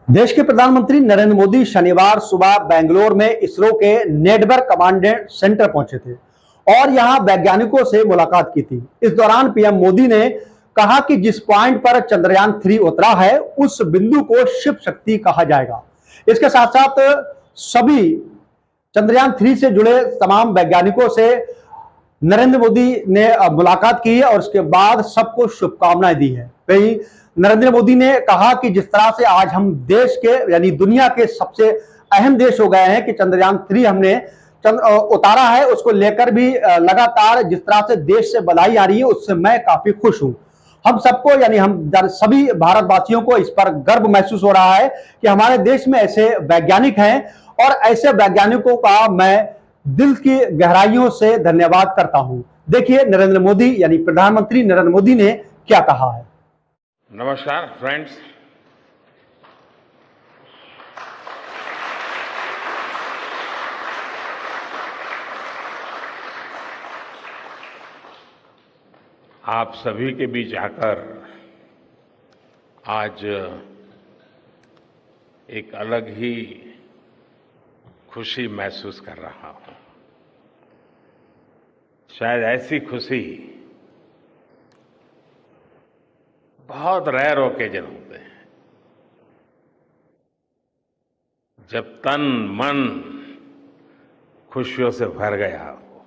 देश के प्रधानमंत्री नरेंद्र मोदी शनिवार सुबह बेंगलोर में इसरो के नेडबर कमांड सेंटर पहुंचे थे और यहां वैज्ञानिकों से मुलाकात की थी। इस दौरान पीएम मोदी ने कहा कि जिस पॉइंट पर चंद्रयान 3 उतरा है उस बिंदु को शिव शक्ति कहा जाएगा। इसके साथ साथ सभी चंद्रयान 3 से जुड़े तमाम वैज्ञानिकों से नरेंद्र मोदी ने मुलाकात की है और उसके बाद सबको शुभकामनाएं दी है। वहीं नरेंद्र मोदी ने कहा कि जिस तरह से आज हम देश के यानी दुनिया के सबसे अहम देश हो गए हैं कि चंद्रयान 3 हमने उतारा है, उसको लेकर भी लगातार जिस तरह से देश से बधाई आ रही है उससे मैं काफी खुश हूं। हम सबको यानी हम सभी भारतवासियों को इस पर गर्व महसूस हो रहा है कि हमारे देश में ऐसे वैज्ञानिक हैं और ऐसे वैज्ञानिकों का मैं दिल की गहराइयों से धन्यवाद करता हूं। देखिए नरेंद्र मोदी यानी प्रधानमंत्री नरेंद्र मोदी ने क्या कहा है। नमस्कार फ्रेंड्स, आप सभी के बीच आकर आज एक अलग ही खुशी महसूस कर रहा हूं। शायद ऐसी खुशी बहुत रेयर ओकेजन होते हैं जब तन मन खुशियों से भर गया हो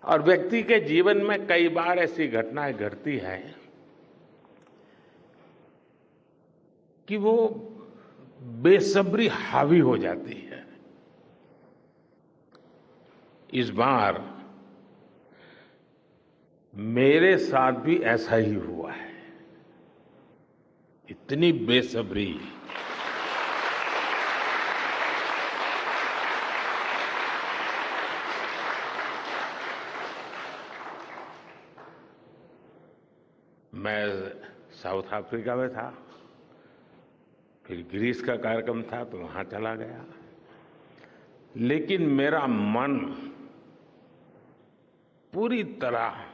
और व्यक्ति के जीवन में कई बार ऐसी घटनाएं घटती हैं कि वो बेसब्री हावी हो जाती है। इस बार मेरे साथ भी ऐसा ही हुआ है। इतनी बेसब्री मैं साउथ अफ्रीका में था, फिर ग्रीस का कार्यक्रम था तो वहां चला गया, लेकिन मेरा मन पूरी तरह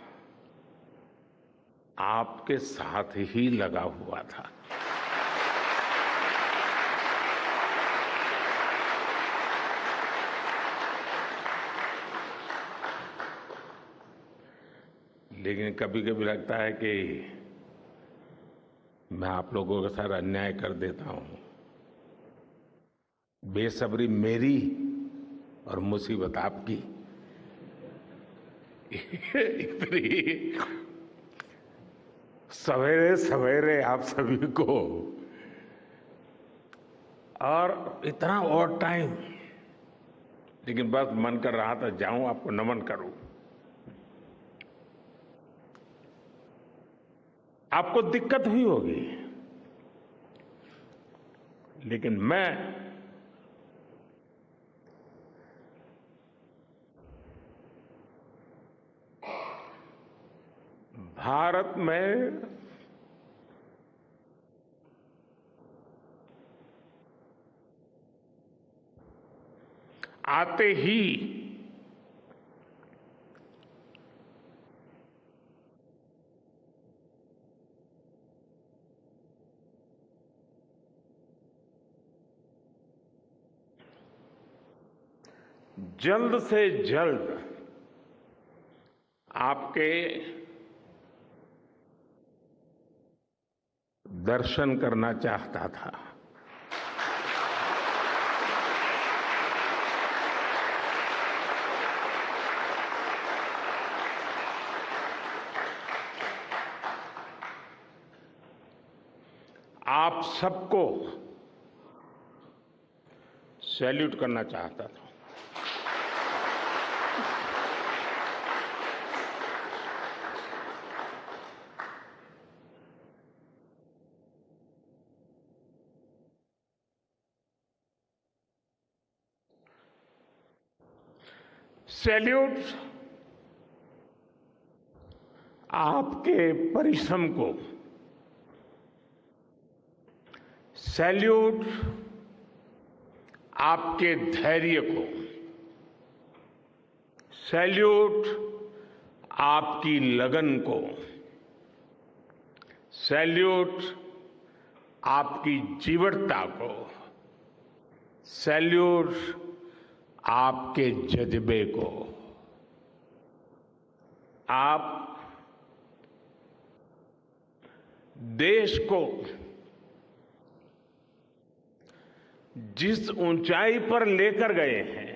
आपके साथ ही लगा हुआ था। लेकिन कभी कभी लगता है कि मैं आप लोगों के साथ अन्याय कर देता हूं। बेसब्री मेरी और मुसीबत आपकी। इतनी सवेरे सवेरे आप सभी को और इतना और टाइम, लेकिन बस मन कर रहा था जाऊं आपको नमन करूं। आपको दिक्कत हुई होगी, लेकिन मैं भारत में आते ही जल्द से जल्द आपके दर्शन करना चाहता था। आप सबको सैल्यूट करना चाहता था। सैल्यूट आपके परिश्रम को, सैल्यूट आपके धैर्य को, सैल्यूट आपकी लगन को, सैल्यूट आपकी जीवटता को, सैल्यूट आपके जज्बे को। आप देश को जिस ऊंचाई पर लेकर गए हैं,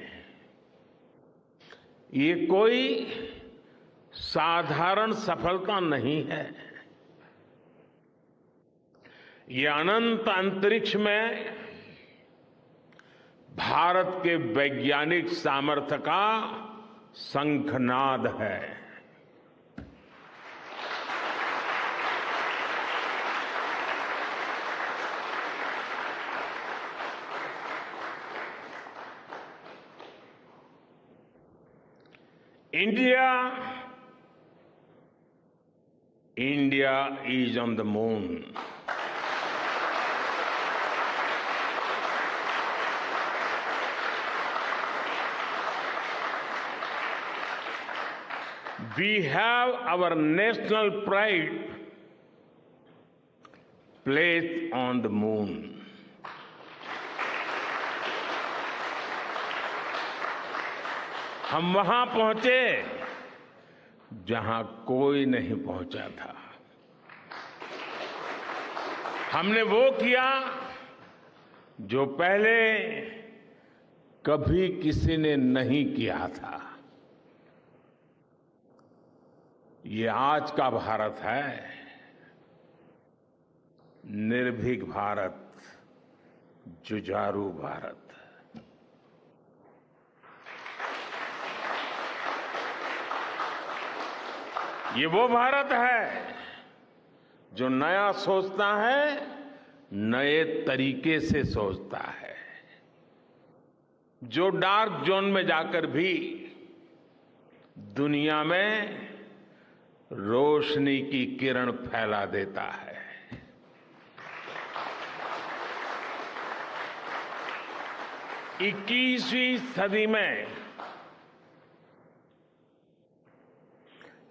ये कोई साधारण सफलता नहीं है। ये अनंत अंतरिक्ष में भारत के वैज्ञानिक सामर्थ्य का शंखनाद है। India is on the moon. We have our national pride placed on the moon. हम वहां पहुंचे जहां कोई नहीं पहुंचा था। हमने वो किया जो पहले कभी किसी ने नहीं किया था। ये आज का भारत है, निर्भीक भारत, जुझारू भारत। ये वो भारत है जो नया सोचता है, नए तरीके से सोचता है, जो डार्क जोन में जाकर भी दुनिया में रोशनी की किरण फैला देता है। 21वीं सदी में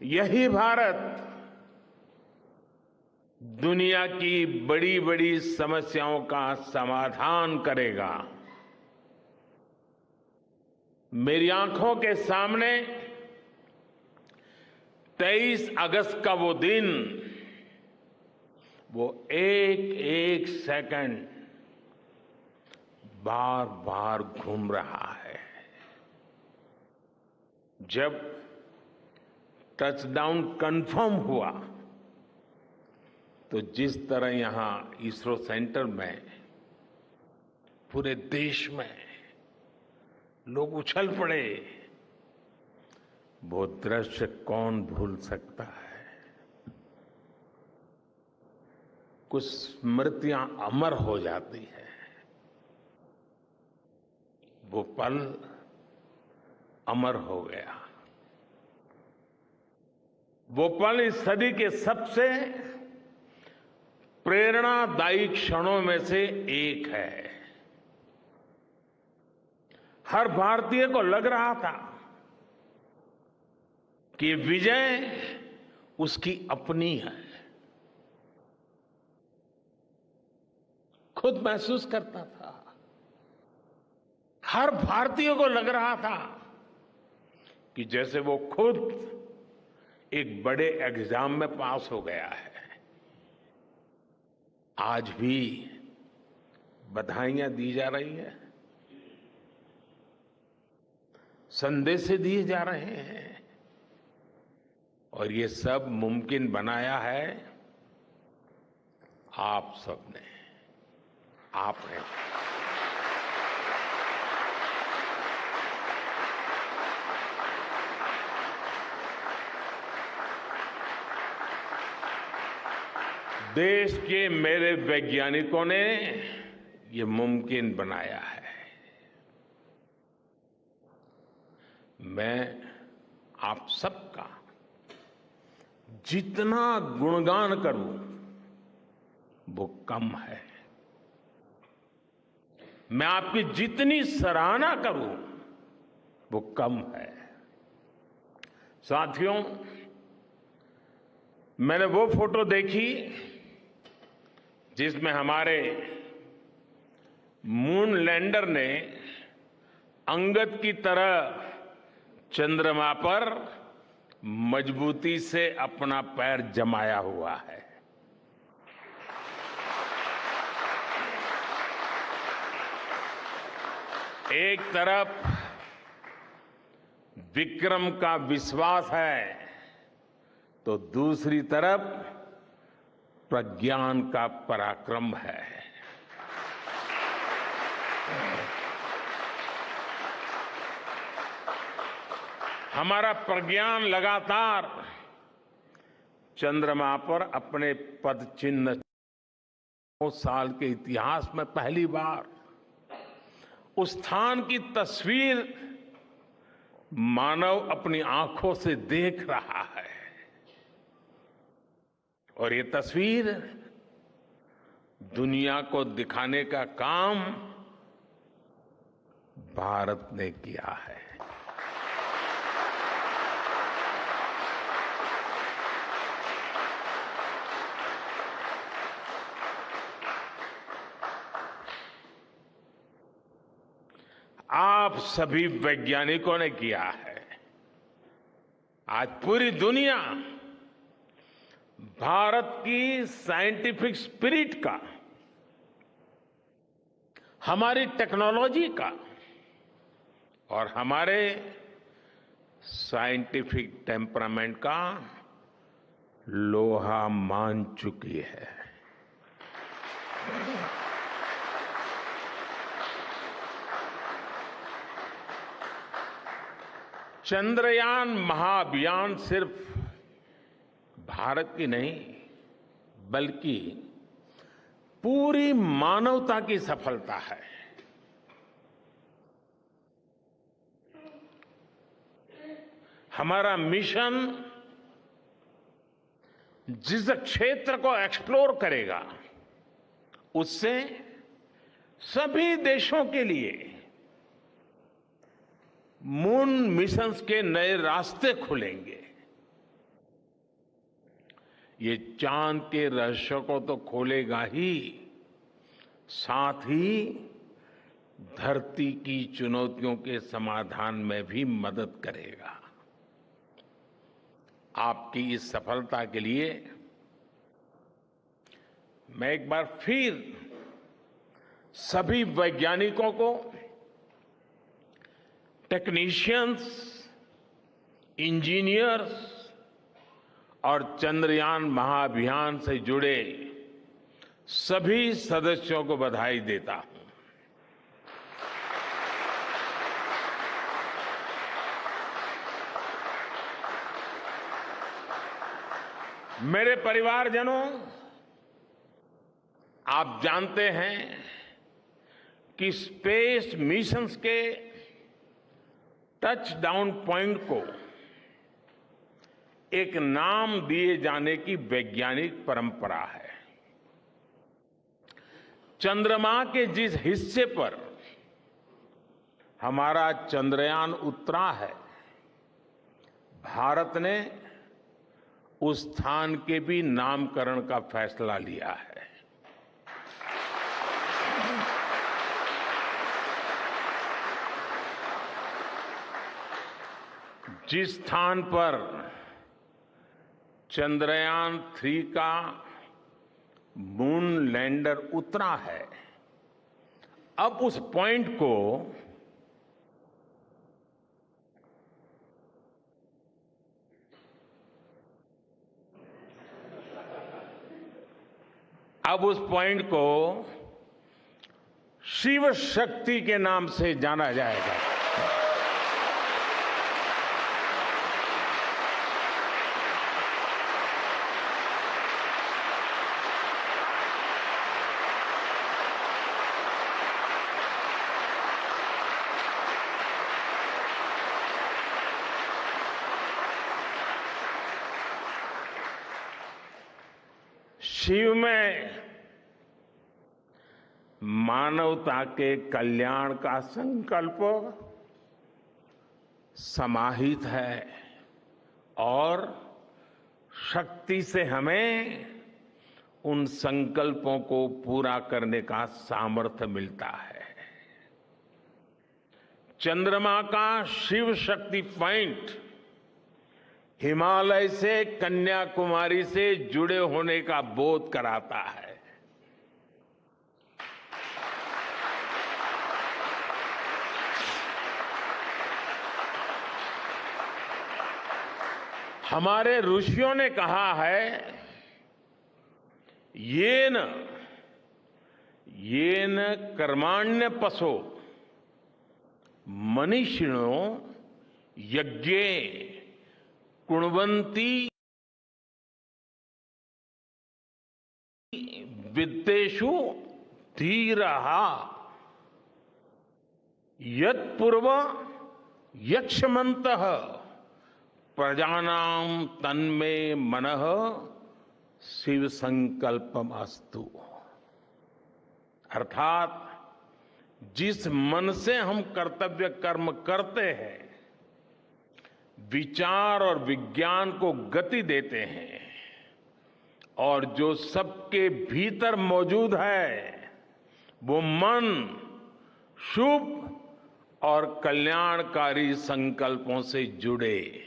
यही भारत दुनिया की बड़ी बड़ी समस्याओं का समाधान करेगा। मेरी आंखों के सामने 23 अगस्त का वो दिन, वो एक एक सेकंड बार बार घूम रहा है। जब टचडाउन कंफर्म हुआ तो जिस तरह यहां इसरो सेंटर में पूरे देश में लोग उछल पड़े, वो दृश्य कौन भूल सकता है। कुछ स्मृतियां अमर हो जाती है। वो पल अमर हो गया। वो पल इस सदी के सबसे प्रेरणादायी क्षणों में से एक है। हर भारतीय को लग रहा था कि विजय उसकी अपनी है। खुद महसूस करता था। हर भारतीय को लग रहा था कि जैसे वो खुद एक बड़े एग्जाम में पास हो गया है। आज भी बधाइयां दी जा रही है, संदेश दिए जा रहे हैं, और ये सब मुमकिन बनाया है आप सबने, आपने। देश के मेरे वैज्ञानिकों ने ये मुमकिन बनाया है। मैं आप सबका जितना गुणगान करूं वो कम है। मैं आपकी जितनी सराहना करूं वो कम है। साथियों, मैंने वो फोटो देखी जिसमें हमारे मून लैंडर ने अंगद की तरह चंद्रमा पर मजबूती से अपना पैर जमाया हुआ है। एक तरफ विक्रम का विश्वास है तो दूसरी तरफ प्रज्ञान का पराक्रम है। हमारा प्रज्ञान लगातार चंद्रमा पर अपने पद चिन्ह 9 साल के इतिहास में पहली बार उस स्थान की तस्वीर मानव अपनी आंखों से देख रहा है और ये तस्वीर दुनिया को दिखाने का काम भारत ने किया है। आप सभी वैज्ञानिकों ने किया है। आज पूरी दुनिया भारत की साइंटिफिक स्पिरिट का, हमारी टेक्नोलॉजी का और हमारे साइंटिफिक टेम्परामेंट का लोहा मान चुकी है। चंद्रयान महाअभियान सिर्फ भारत की नहीं बल्कि पूरी मानवता की सफलता है। हमारा मिशन जिस क्षेत्र को एक्सप्लोर करेगा उससे सभी देशों के लिए मून मिशंस के नए रास्ते खुलेंगे। ये चांद के रहस्य को तो खोलेगा ही, साथ ही धरती की चुनौतियों के समाधान में भी मदद करेगा। आपकी इस सफलता के लिए मैं एक बार फिर सभी वैज्ञानिकों को, टेक्नीशियंस, इंजीनियर्स और चंद्रयान महाअभियान से जुड़े सभी सदस्यों को बधाई देता हूं। मेरे परिवारजनों, आप जानते हैं कि स्पेस मिशंस के टच डाउन पॉइंट को एक नाम दिए जाने की वैज्ञानिक परंपरा है। चंद्रमा के जिस हिस्से पर हमारा चंद्रयान उतरा है, भारत ने उस स्थान के भी नामकरण का फैसला लिया है। जिस स्थान पर चंद्रयान 3 का मून लैंडर उतरा है, अब उस पॉइंट को शिव शक्ति के नाम से जाना जाएगा। शिव में मानवता के कल्याण का संकल्प समाहित है और शक्ति से हमें उन संकल्पों को पूरा करने का सामर्थ्य मिलता है। चंद्रमा का शिव शक्ति पॉइंट हिमालय से कन्याकुमारी से जुड़े होने का बोध कराता है। हमारे ऋषियों ने कहा है, येन कर्माण्य पशो मनीषिणो यज्ञे कुण्वन्ति वित्तेषु धीरः यत्पूर्व यक्ष्मन्तः प्रजानां तन्मे मनः शिव संकल्पम अस्तु। अर्थात जिस मन से हम कर्तव्य कर्म करते हैं, विचार और विज्ञान को गति देते हैं, और जो सबके भीतर मौजूद है, वो मन शुभ और कल्याणकारी संकल्पों से जुड़े।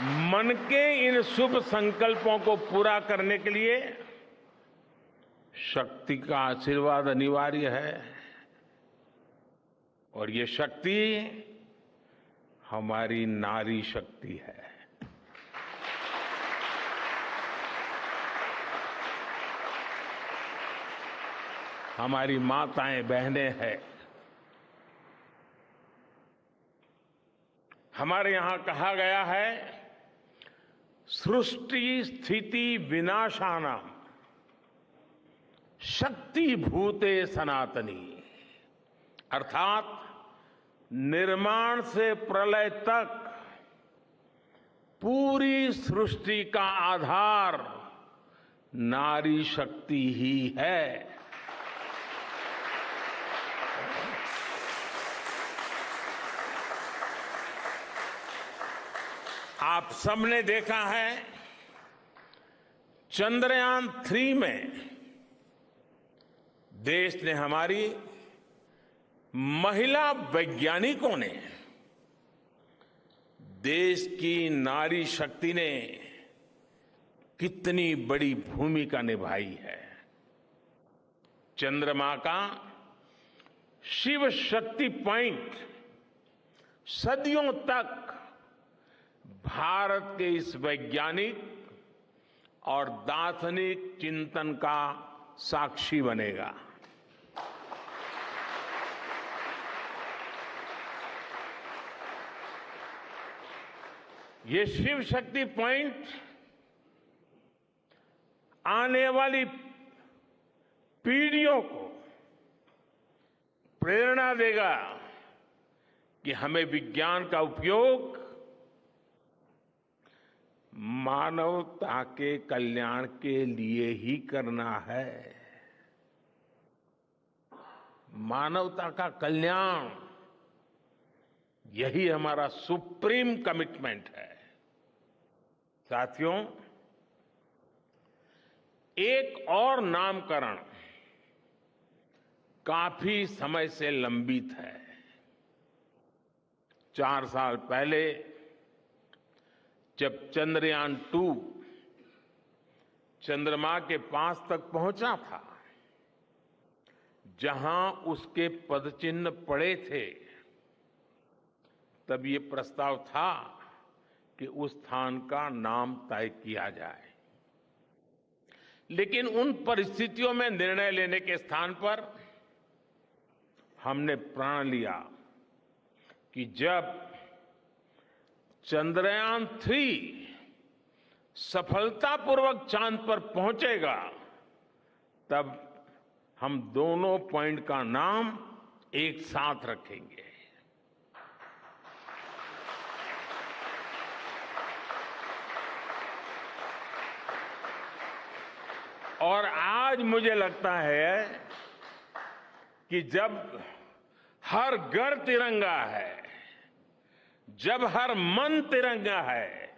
मन के इन शुभ संकल्पों को पूरा करने के लिए शक्ति का आशीर्वाद अनिवार्य है, और ये शक्ति हमारी नारी शक्ति है। हमारी माताएं बहनें हैं। हमारे यहां कहा गया है, सृष्टि स्थिति विनाशानां शक्ति भूते सनातनी। अर्थात निर्माण से प्रलय तक पूरी सृष्टि का आधार नारी शक्ति ही है। आप सबने देखा है, चंद्रयान 3 में देश ने, हमारी महिला वैज्ञानिकों ने, देश की नारी शक्ति ने कितनी बड़ी भूमिका निभाई है। चंद्रमा का शिव शक्ति पॉइंट सदियों तक भारत के इस वैज्ञानिक और दार्शनिक चिंतन का साक्षी बनेगा। ये शिव शक्ति पॉइंट आने वाली पीढ़ियों को प्रेरणा देगा कि हमें विज्ञान का उपयोग मानवता के कल्याण के लिए ही करना है। मानवता का कल्याण, यही हमारा सुप्रीम कमिटमेंट है। साथियों, एक और नामकरण काफी समय से लंबित है। 4 साल पहले जब चंद्रयान 2 चंद्रमा के पास तक पहुंचा था, जहां उसके पदचिन्ह पड़े थे, तब ये प्रस्ताव था कि उस स्थान का नाम तय किया जाए। लेकिन उन परिस्थितियों में निर्णय लेने के स्थान पर हमने प्रण लिया कि जब चंद्रयान 3 सफलतापूर्वक चांद पर पहुंचेगा, तब हम दोनों पॉइंट का नाम एक साथ रखेंगे। और आज मुझे लगता है कि जब हर घर तिरंगा है, जब हर मन तिरंगा है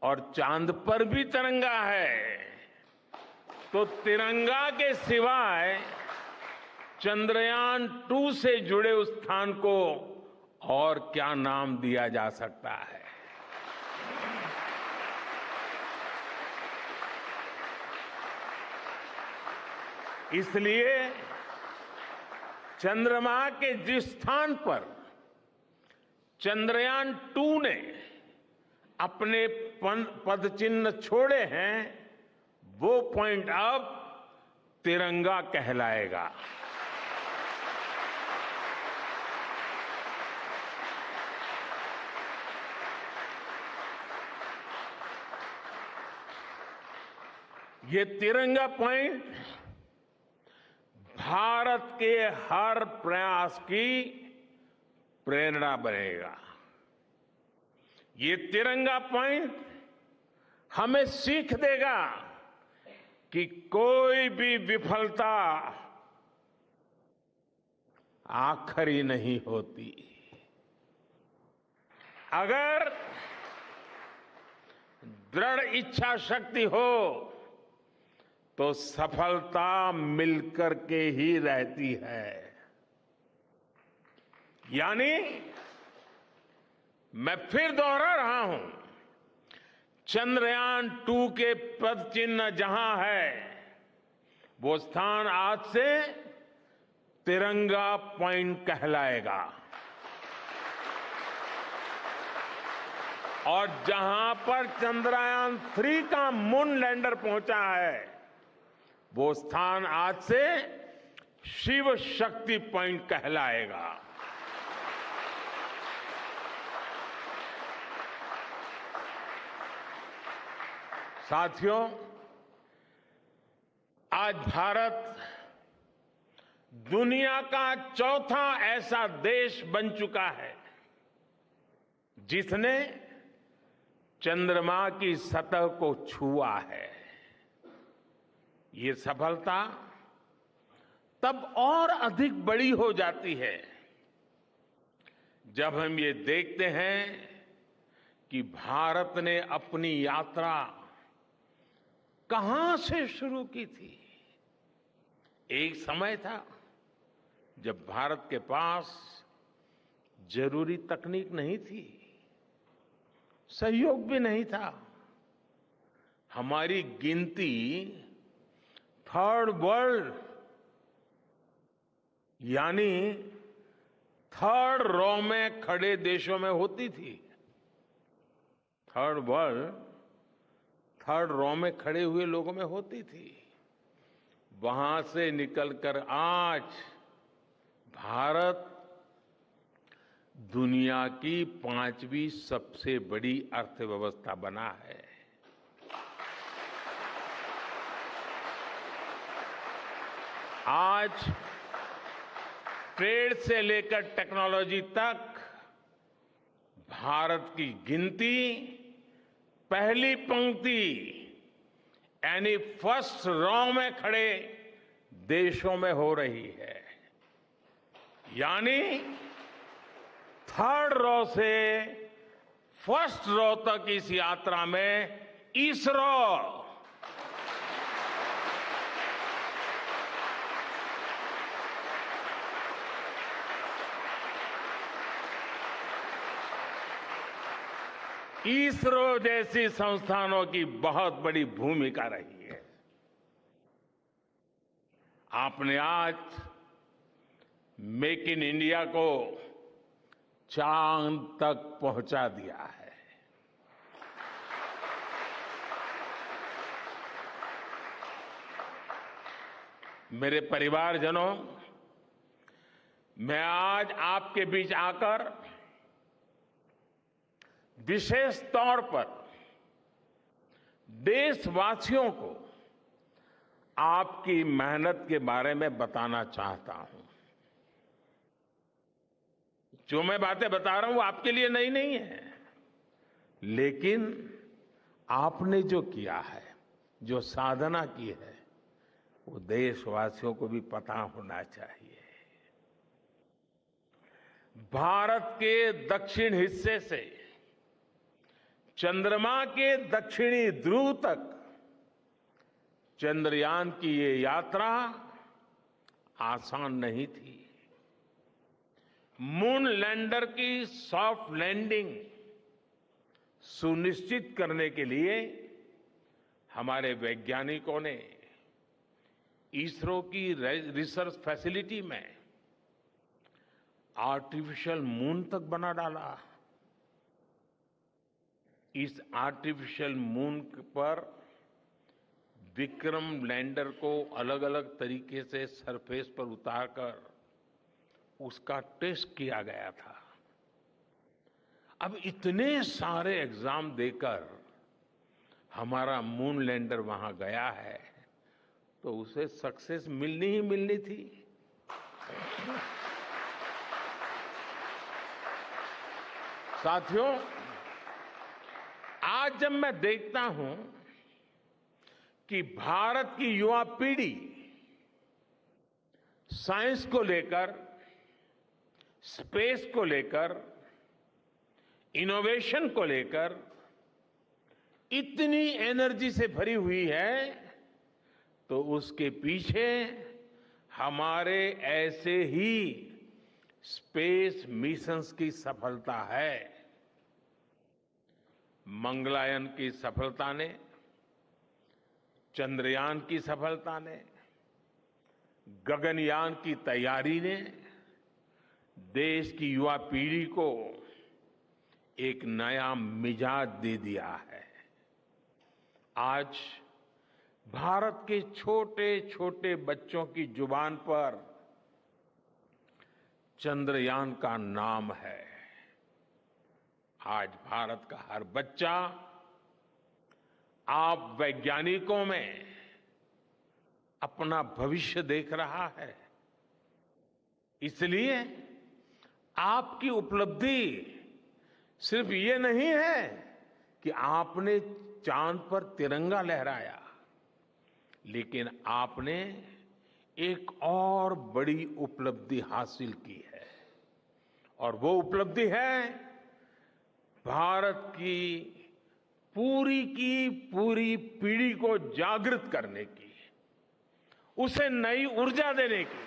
और चांद पर भी तिरंगा है, तो तिरंगा के सिवाय चंद्रयान 2 से जुड़े उस स्थान को और क्या नाम दिया जा सकता है। इसलिए चंद्रमा के जिस स्थान पर चंद्रयान 2 ने अपने पदचिन्ह छोड़े हैं, वो पॉइंट अब तिरंगा कहलाएगा। ये तिरंगा पॉइंट भारत के हर प्रयास की प्रेरणा बनेगा। ये तिरंगा पॉइंट हमें सीख देगा कि कोई भी विफलता आखिरी नहीं होती। अगर दृढ़ इच्छा शक्ति हो तो सफलता मिलकर के ही रहती है। यानी मैं फिर दोहरा रहा हूं, चंद्रयान 2 के पद चिन्ह जहां है, वो स्थान आज से तिरंगा पॉइंट कहलाएगा। और जहां पर चंद्रयान 3 का मून लैंडर पहुंचा है, वो स्थान आज से शिव शक्ति पॉइंट कहलाएगा। साथियों, आज भारत दुनिया का चौथा ऐसा देश बन चुका है जिसने चंद्रमा की सतह को छुआ है। ये सफलता तब और अधिक बड़ी हो जाती है जब हम ये देखते हैं कि भारत ने अपनी यात्रा कहां से शुरू की थी। एक समय था जब भारत के पास जरूरी तकनीक नहीं थी, सहयोग भी नहीं था। हमारी गिनती थर्ड वर्ल्ड यानी थर्ड रॉ में खड़े देशों में होती थी। थर्ड वर्ल्ड थर्ड रॉ में खड़े हुए लोगों में होती थी। वहां से निकलकर आज भारत दुनिया की 5वीं सबसे बड़ी अर्थव्यवस्था बना है। आज ट्रेड से लेकर टेक्नोलॉजी तक भारत की गिनती पहली पंक्ति यानी फर्स्ट रॉ में खड़े देशों में हो रही है। यानी थर्ड रॉ से फर्स्ट रॉ तक इस यात्रा में इसरो जैसी संस्थानों की बहुत बड़ी भूमिका रही है। आपने आज मेक इन इंडिया को चांद तक पहुंचा दिया है। मेरे परिवारजनों, मैं आज आपके बीच आकर विशेष तौर पर देशवासियों को आपकी मेहनत के बारे में बताना चाहता हूं। जो मैं बातें बता रहा हूं वो आपके लिए नई नहीं है, लेकिन आपने जो किया है, जो साधना की है, वो देशवासियों को भी पता होना चाहिए। भारत के दक्षिण हिस्से से चंद्रमा के दक्षिणी ध्रुव तक चंद्रयान की ये यात्रा आसान नहीं थी। मून लैंडर की सॉफ्ट लैंडिंग सुनिश्चित करने के लिए हमारे वैज्ञानिकों ने इसरो की रिसर्च फैसिलिटी में आर्टिफिशियल मून तक बना डाला। इस आर्टिफिशियल मून पर विक्रम लैंडर को अलग अलग तरीके से सरफेस पर उतारकर उसका टेस्ट किया गया था। अब इतने सारे एग्जाम देकर हमारा मून लैंडर वहां गया है तो उसे सक्सेस मिलनी ही मिलनी थी। साथियों, आज जब मैं देखता हूं कि भारत की युवा पीढ़ी साइंस को लेकर, स्पेस को लेकर, इनोवेशन को लेकर इतनी एनर्जी से भरी हुई है तो उसके पीछे हमारे ऐसे ही स्पेस मिशंस की सफलता है। मंगलयान की सफलता ने, चंद्रयान की सफलता ने, गगनयान की तैयारी ने देश की युवा पीढ़ी को एक नया मिजाज दे दिया है। आज भारत के छोटे छोटे बच्चों की जुबान पर चंद्रयान का नाम है। आज भारत का हर बच्चा आप वैज्ञानिकों में अपना भविष्य देख रहा है। इसलिए आपकी उपलब्धि सिर्फ ये नहीं है कि आपने चांद पर तिरंगा लहराया, लेकिन आपने एक और बड़ी उपलब्धि हासिल की है और वो उपलब्धि है भारत की पूरी पीढ़ी को जागृत करने की, उसे नई ऊर्जा देने की।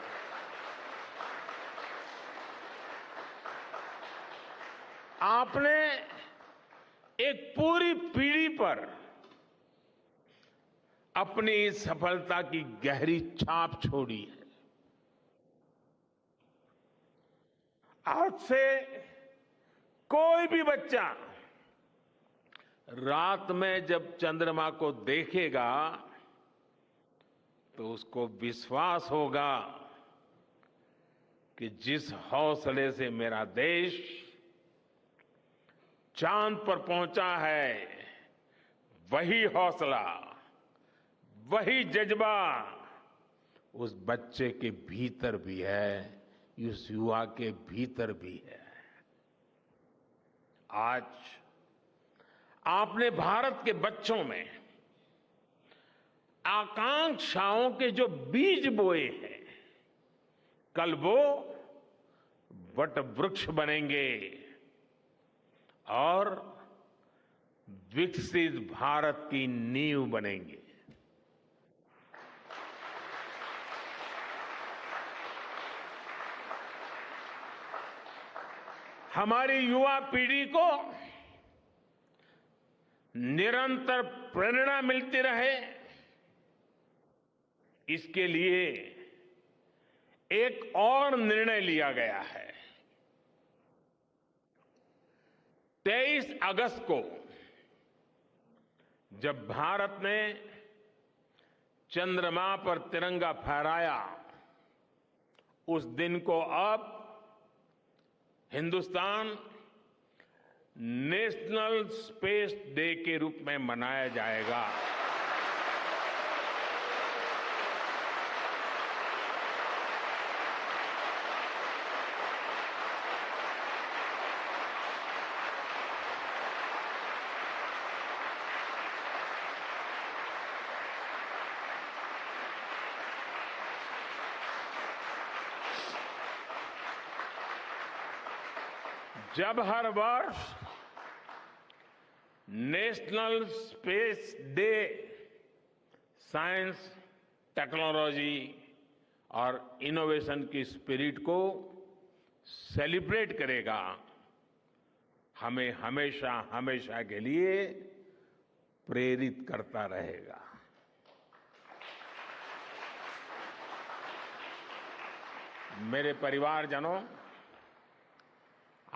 आपने एक पूरी पीढ़ी पर अपनी सफलता की गहरी छाप छोड़ी है। आज से कोई भी बच्चा रात में जब चंद्रमा को देखेगा तो उसको विश्वास होगा कि जिस हौसले से मेरा देश चांद पर पहुंचा है, वही हौसला, वही जज्बा उस बच्चे के भीतर भी है, उस युवा के भीतर भी है। आज आपने भारत के बच्चों में आकांक्षाओं के जो बीज बोए हैं, कल वो वट वृक्ष बनेंगे और विकसित भारत की नींव बनेंगे। हमारी युवा पीढ़ी को निरंतर प्रेरणा मिलती रहे, इसके लिए एक और निर्णय लिया गया है। 23 अगस्त को जब भारत ने चंद्रमा पर तिरंगा फहराया, उस दिन को अब हिंदुस्तान नेशनल स्पेस डे के रूप में मनाया जाएगा। जब हर वर्ष national space day science, technology और इनोवेशन की स्पिरिट को सेलिब्रेट करेगा, हमें हमेशा हमेशा के लिए प्रेरित करता रहेगा। मेरे परिवारजनों,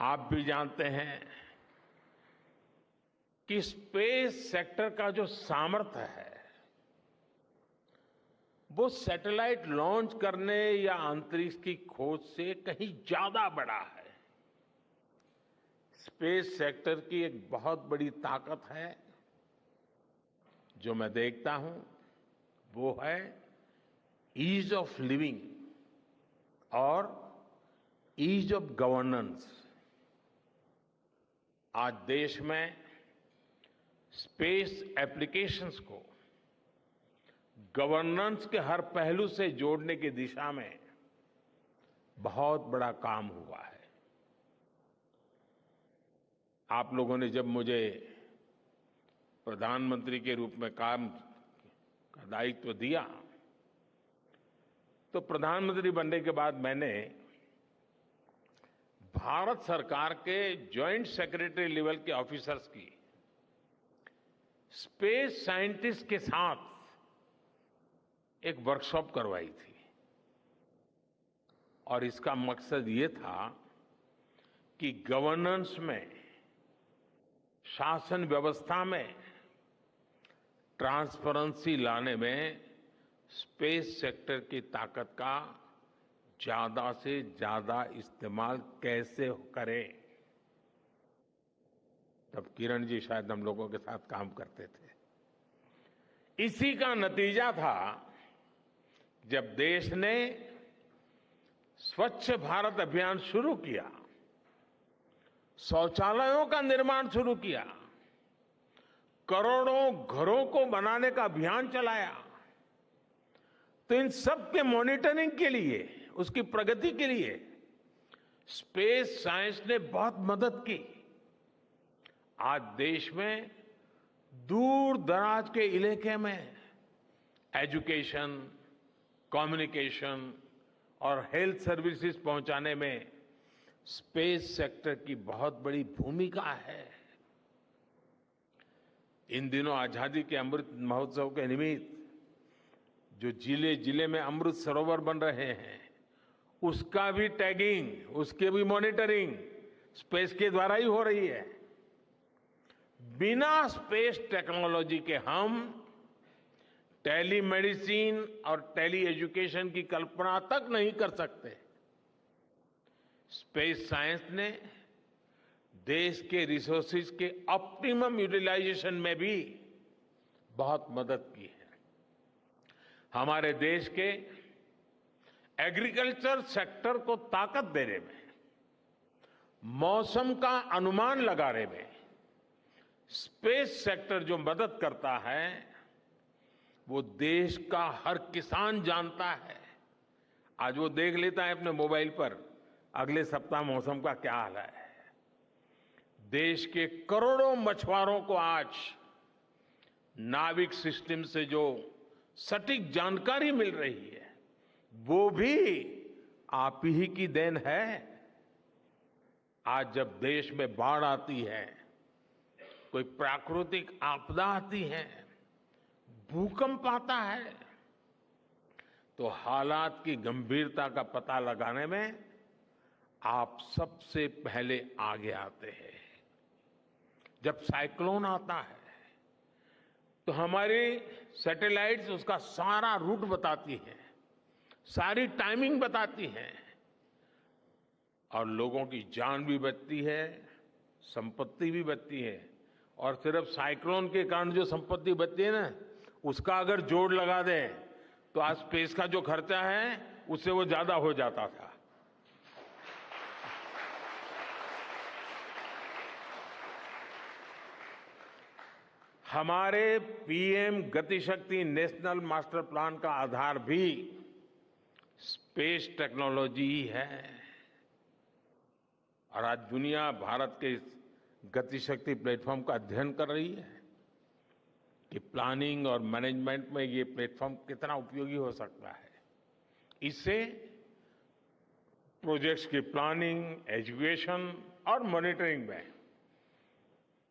आप भी जानते हैं कि स्पेस सेक्टर का जो सामर्थ्य है वो सैटेलाइट लॉन्च करने या अंतरिक्ष की खोज से कहीं ज्यादा बड़ा है। स्पेस सेक्टर की एक बहुत बड़ी ताकत है जो मैं देखता हूं, वो है ईज ऑफ लिविंग और ईज ऑफ गवर्नेंस। आज देश में स्पेस एप्लीकेशंस को गवर्नेंस के हर पहलू से जोड़ने की दिशा में बहुत बड़ा काम हुआ है। आप लोगों ने जब मुझे प्रधानमंत्री के रूप में काम का दायित्व दिया, तो प्रधानमंत्री बनने के बाद मैंने भारत सरकार के जॉइंट सेक्रेटरी लेवल के ऑफिसर्स की स्पेस साइंटिस्ट के साथ एक वर्कशॉप करवाई थी और इसका मकसद ये था कि गवर्नेंस में, शासन व्यवस्था में ट्रांसपेरेंसी लाने में स्पेस सेक्टर की ताकत का ज्यादा से ज्यादा इस्तेमाल कैसे करें। तब किरण जी शायद हम लोगों के साथ काम करते थे। इसी का नतीजा था जब देश ने स्वच्छ भारत अभियान शुरू किया, शौचालयों का निर्माण शुरू किया, करोड़ों घरों को बनाने का अभियान चलाया, तो इन सब के मॉनिटरिंग के लिए, उसकी प्रगति के लिए स्पेस साइंस ने बहुत मदद की। आज देश में दूर दराज के इलाके में एजुकेशन, कम्युनिकेशन और हेल्थ सर्विसेज पहुंचाने में स्पेस सेक्टर की बहुत बड़ी भूमिका है। इन दिनों आजादी के अमृत महोत्सव के निमित्त जो जिले जिले में अमृत सरोवर बन रहे हैं, उसका भी टैगिंग, उसके भी मॉनिटरिंग स्पेस के द्वारा ही हो रही है। बिना स्पेस टेक्नोलॉजी के हम टेलीमेडिसिन और टेली एजुकेशन की कल्पना तक नहीं कर सकते। स्पेस साइंस ने देश के रिसोर्सेज के ऑप्टिमम यूटिलाइजेशन में भी बहुत मदद की है। हमारे देश के एग्रीकल्चर सेक्टर को ताकत देने में, मौसम का अनुमान लगाने में स्पेस सेक्टर जो मदद करता है वो देश का हर किसान जानता है। आज वो देख लेता है अपने मोबाइल पर अगले सप्ताह मौसम का क्या हाल है। देश के करोड़ों मछुआरों को आज नाविक सिस्टम से जो सटीक जानकारी मिल रही है वो भी आप ही की देन है। आज जब देश में बाढ़ आती है, कोई प्राकृतिक आपदा आती है, भूकंप आता है, तो हालात की गंभीरता का पता लगाने में आप सबसे पहले आगे आते हैं। जब साइक्लोन आता है तो हमारी सैटेलाइट्स उसका सारा रूट बताती हैं, सारी टाइमिंग बताती हैं और लोगों की जान भी बचती है, संपत्ति भी बचती है। और सिर्फ साइक्लोन के कारण जो संपत्ति बचती है ना, उसका अगर जोड़ लगा दें तो आज स्पेस का जो खर्चा है उससे वो ज्यादा हो जाता था। हमारे PM Gati Shakti national master plan का आधार भी स्पेस टेक्नोलॉजी ही है। और आज दुनिया भारत के इस गतिशक्ति प्लेटफॉर्म का अध्ययन कर रही है कि प्लानिंग और मैनेजमेंट में ये प्लेटफॉर्म कितना उपयोगी हो सकता है। इससे प्रोजेक्ट्स की प्लानिंग, एजुकेशन और मॉनिटरिंग में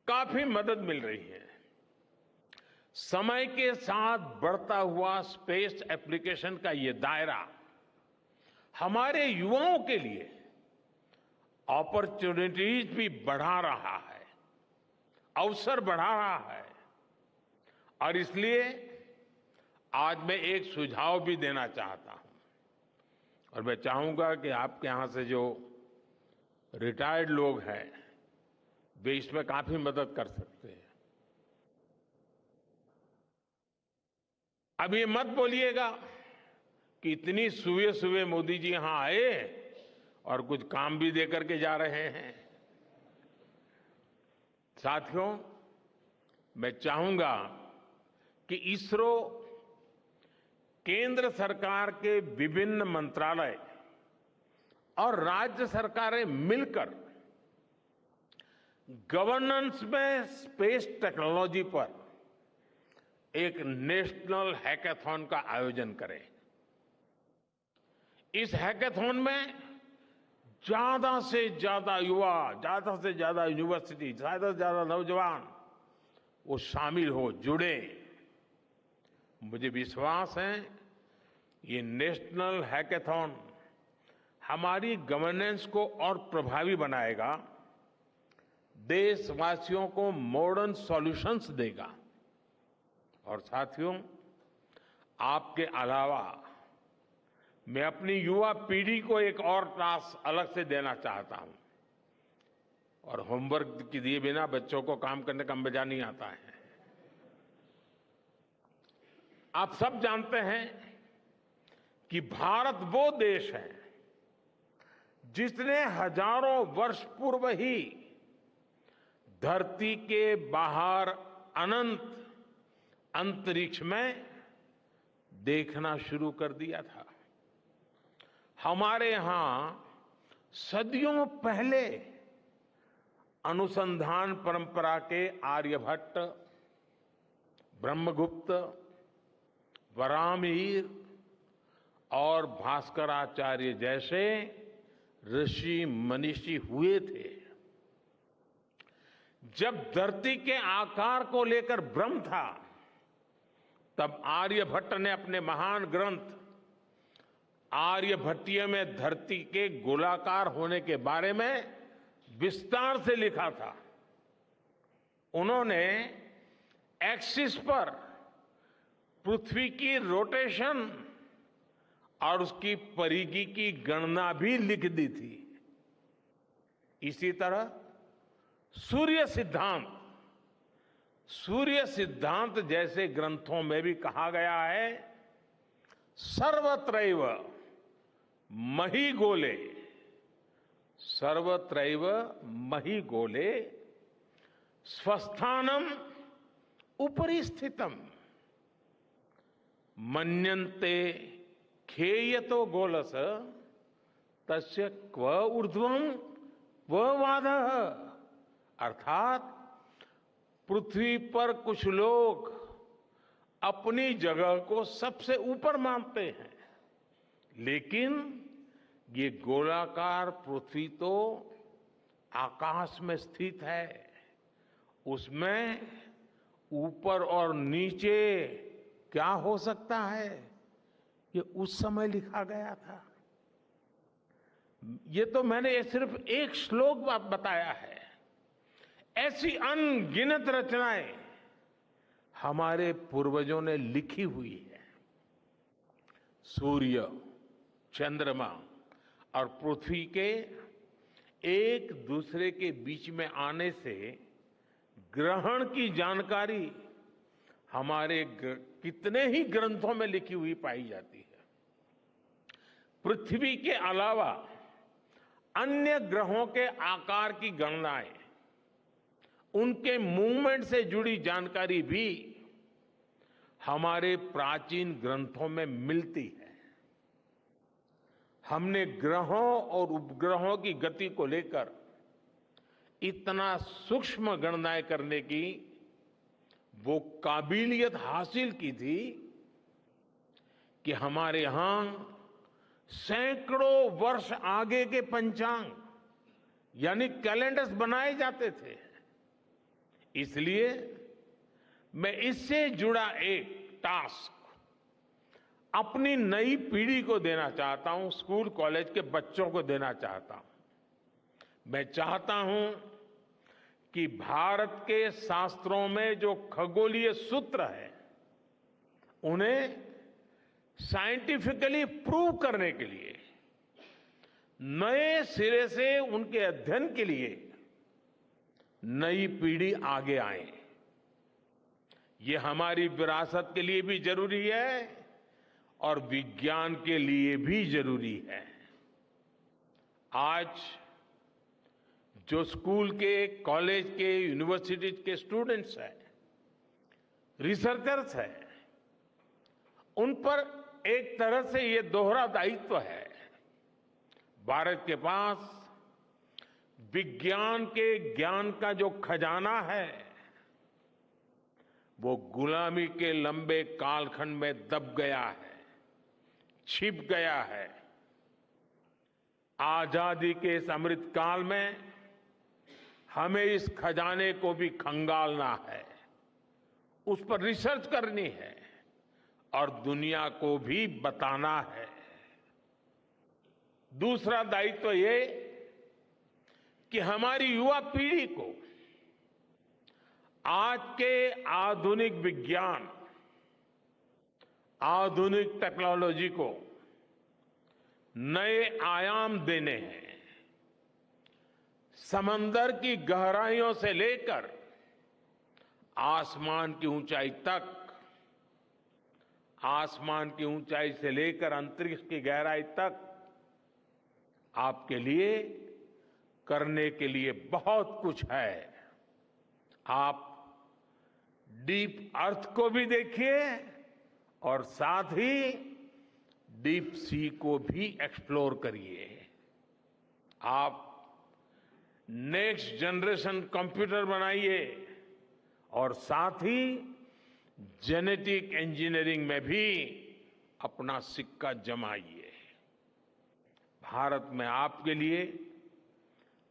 काफी मदद मिल रही है। समय के साथ बढ़ता हुआ स्पेस एप्लीकेशन का ये दायरा हमारे युवाओं के लिए अपॉर्चुनिटीज भी बढ़ा रहा है, अवसर बढ़ा रहा है। और इसलिए आज मैं एक सुझाव भी देना चाहता हूं और मैं चाहूंगा कि आपके यहां से जो रिटायर्ड लोग हैं वे इसमें काफी मदद कर सकते हैं। अब ये मत बोलिएगा कि इतनी सुबह सुबह मोदी जी यहां आए और कुछ काम भी दे करके जा रहे हैं। साथियों, मैं चाहूंगा कि इसरो केंद्र सरकार के विभिन्न मंत्रालय और राज्य सरकारें मिलकर गवर्नेंस में स्पेस टेक्नोलॉजी पर एक नेशनल हैकाथॉन का आयोजन करें। इस हैकाथॉन में ज्यादा से ज्यादा युवा, ज्यादा से ज्यादा यूनिवर्सिटी, ज्यादा से ज्यादा नौजवान वो शामिल हो, जुड़े। मुझे विश्वास है ये नेशनल हैकाथॉन हमारी गवर्नेंस को और प्रभावी बनाएगा, देशवासियों को मॉडर्न सॉल्यूशंस देगा। और साथियों, आपके अलावा मैं अपनी युवा पीढ़ी को एक और टास्क अलग से देना चाहता हूं। और होमवर्क के दिए बिना बच्चों को काम करने का मजा नहीं आता है। आप सब जानते हैं कि भारत वो देश है जिसने हजारों वर्ष पूर्व ही धरती के बाहर अनंत अंतरिक्ष में देखना शुरू कर दिया था। हमारे यहां सदियों पहले अनुसंधान परंपरा के आर्यभट्ट, ब्रह्मगुप्त, वराहमिहिर और भास्कराचार्य जैसे ऋषि मनीषी हुए थे। जब धरती के आकार को लेकर भ्रम था, तब आर्यभट्ट ने अपने महान ग्रंथ आर्यभट्टीय में धरती के गोलाकार होने के बारे में विस्तार से लिखा था। उन्होंने एक्सिस पर पृथ्वी की रोटेशन और उसकी परिधि की गणना भी लिख दी थी। इसी तरह सूर्य सिद्धांत जैसे ग्रंथों में भी कहा गया है, सर्वत्रैव महिगोले, सर्वत्रैव महिगोले स्वस्थानम उपरि स्थितम मन्यन्ते खेयतो गोलस तस्य क्व ऊर्ध्वं क्व वादः। अर्थात पृथ्वी पर कुछ लोग अपनी जगह को सबसे ऊपर मानते हैं, लेकिन ये गोलाकार पृथ्वी तो आकाश में स्थित है। उसमें ऊपर और नीचे क्या हो सकता है, ये उस समय लिखा गया था। ये तो मैंने सिर्फ एक श्लोक बताया है। ऐसी अनगिनत रचनाएं हमारे पूर्वजों ने लिखी हुई है। सूर्य, चंद्रमा और पृथ्वी के एक दूसरे के बीच में आने से ग्रहण की जानकारी हमारे कितने ही ग्रंथों में लिखी हुई पाई जाती है। पृथ्वी के अलावा अन्य ग्रहों के आकार की गणनाएं, उनके मूवमेंट से जुड़ी जानकारी भी हमारे प्राचीन ग्रंथों में मिलती है। हमने ग्रहों और उपग्रहों की गति को लेकर इतना सूक्ष्म गणनाएं करने की वो काबिलियत हासिल की थी कि हमारे यहां सैकड़ों वर्ष आगे के पंचांग यानी कैलेंडर्स बनाए जाते थे। इसलिए मैं इससे जुड़ा एक टास्क अपनी नई पीढ़ी को देना चाहता हूं, स्कूल कॉलेज के बच्चों को देना चाहता हूं। मैं चाहता हूं कि भारत के शास्त्रों में जो खगोलीय सूत्र है उन्हें साइंटिफिकली प्रूव करने के लिए नए सिरे से उनके अध्ययन के लिए नई पीढ़ी आगे आए। ये हमारी विरासत के लिए भी जरूरी है और विज्ञान के लिए भी जरूरी है। आज जो स्कूल के, कॉलेज के, यूनिवर्सिटी के स्टूडेंट्स हैं, रिसर्चर्स हैं, उन पर एक तरह से ये दोहरा दायित्व है। भारत के पास विज्ञान के ज्ञान का जो खजाना है वो गुलामी के लंबे कालखंड में दब गया है, छिप गया है। आजादी के इस अमृत काल में हमें इस खजाने को भी खंगालना है, उस पर रिसर्च करनी है और दुनिया को भी बताना है। दूसरा दायित्व ये कि हमारी युवा पीढ़ी को आज के आधुनिक विज्ञान, आधुनिक टेक्नोलॉजी को नए आयाम देने हैं। समंदर की गहराइयों से लेकर आसमान की ऊंचाई तक, आसमान की ऊंचाई से लेकर अंतरिक्ष की गहराई तक आपके लिए करने के लिए बहुत कुछ है। आप डीप अर्थ को भी देखिए और साथ ही डीप सी को भी एक्सप्लोर करिए। आप नेक्स्ट जनरेशन कंप्यूटर बनाइए और साथ ही जेनेटिक इंजीनियरिंग में भी अपना सिक्का जमाइए। भारत में आपके लिए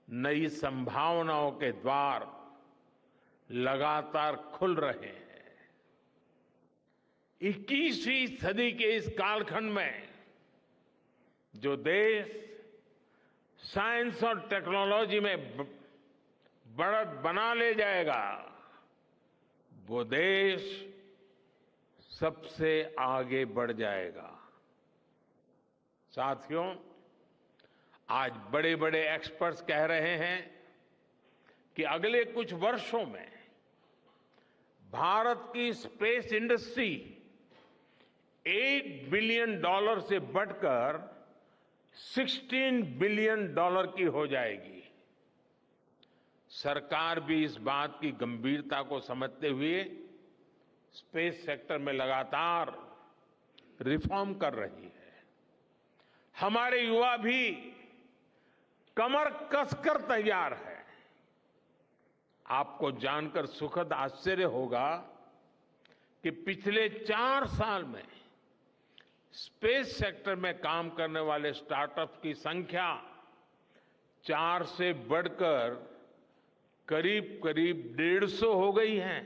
नई संभावनाओं के द्वार लगातार खुल रहे हैं। 21वीं सदी के इस कालखंड में जो देश साइंस और टेक्नोलॉजी में बढ़त बना ले जाएगा, वो देश सबसे आगे बढ़ जाएगा। साथियों, आज बड़े बड़े एक्सपर्ट्स कह रहे हैं कि अगले कुछ वर्षों में भारत की स्पेस इंडस्ट्री $8 बिलियन से बढ़कर $16 बिलियन की हो जाएगी। सरकार भी इस बात की गंभीरता को समझते हुए स्पेस सेक्टर में लगातार रिफॉर्म कर रही है। हमारे युवा भी कमर कसकर तैयार है। आपको जानकर सुखद आश्चर्य होगा कि पिछले 4 साल में स्पेस सेक्टर में काम करने वाले स्टार्टअप्स की संख्या 4 से बढ़कर करीब करीब 150 हो गई है।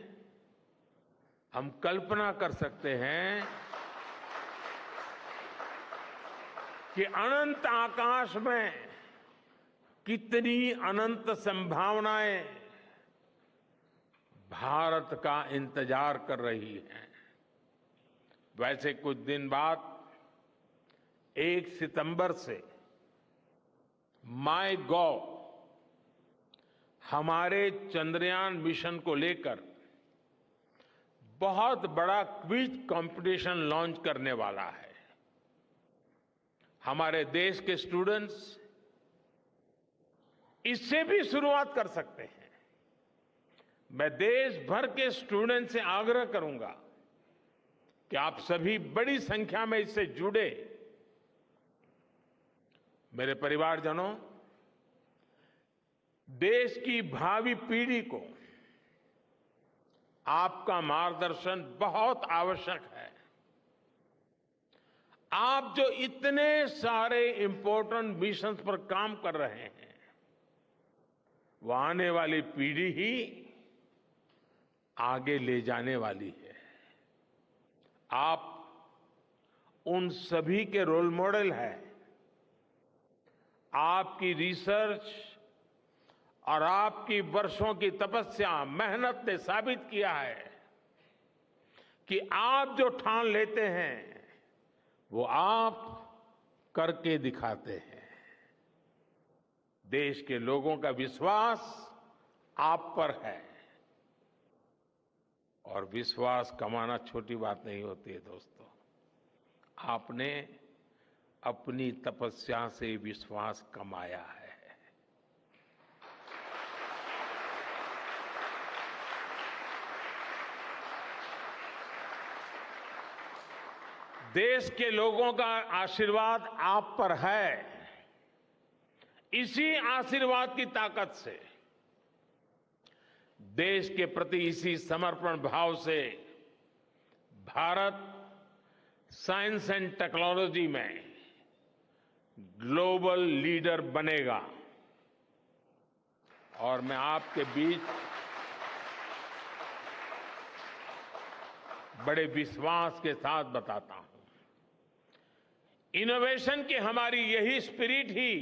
हम कल्पना कर सकते हैं कि अनंत आकाश में कितनी अनंत संभावनाएं भारत का इंतजार कर रही हैं। वैसे कुछ दिन बाद 1 सितंबर से MyGov हमारे चंद्रयान मिशन को लेकर बहुत बड़ा क्विज कंपटीशन लॉन्च करने वाला है। हमारे देश के स्टूडेंट्स इससे भी शुरुआत कर सकते हैं। मैं देश भर के स्टूडेंट से आग्रह करूंगा कि आप सभी बड़ी संख्या में इससे जुड़े। मेरे परिवारजनों, देश की भावी पीढ़ी को आपका मार्गदर्शन बहुत आवश्यक है। आप जो इतने सारे इंपॉर्टेंट मिशंस पर काम कर रहे हैं, वो आने वाली पीढ़ी ही आगे ले जाने वाली है। आप उन सभी के रोल मॉडल हैं। आपकी रिसर्च और आपकी वर्षों की तपस्या, मेहनत ने साबित किया है कि आप जो ठान लेते हैं वो आप करके दिखाते हैं। देश के लोगों का विश्वास आप पर है और विश्वास कमाना छोटी बात नहीं होती है दोस्तों। आपने अपनी तपस्या से विश्वास कमाया है। देश के लोगों का आशीर्वाद आप पर है। इसी आशीर्वाद की ताकत से, देश के प्रति इसी समर्पण भाव से भारत साइंस एंड टेक्नोलॉजी में ग्लोबल लीडर बनेगा। और मैं आपके बीच बड़े विश्वास के साथ बताता हूं, इनोवेशन की हमारी यही स्पिरिट ही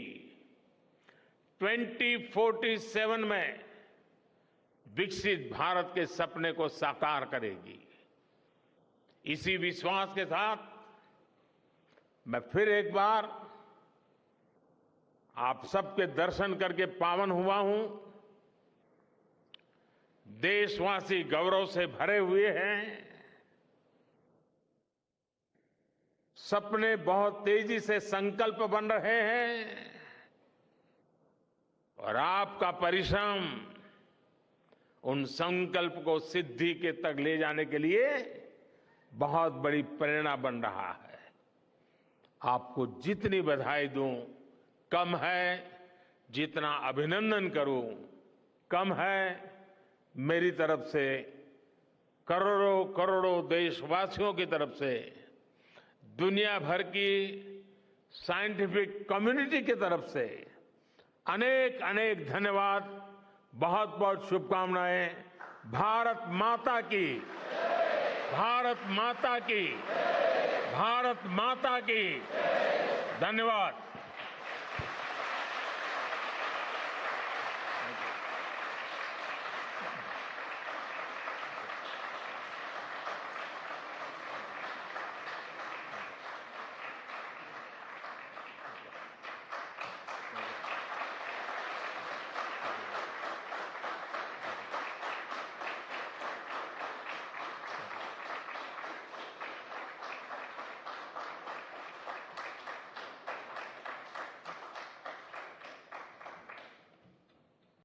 2047 में विकसित भारत के सपने को साकार करेगी। इसी विश्वास के साथ मैं फिर एक बार आप सबके दर्शन करके पावन हुआ हूं। देशवासी गौरव से भरे हुए हैं। सपने बहुत तेजी से संकल्प बन रहे हैं और आपका परिश्रम उन संकल्प को सिद्धि के तक ले जाने के लिए बहुत बड़ी प्रेरणा बन रहा है। आपको जितनी बधाई दूं कम है, जितना अभिनंदन करूं कम है। मेरी तरफ से करोड़ों करोड़ों देशवासियों की तरफ से, दुनिया भर की साइंटिफिक कम्युनिटी की तरफ से अनेक अनेक धन्यवाद, बहुत बहुत शुभकामनाएं। भारत माता की, भारत माता की, भारत माता की। धन्यवाद।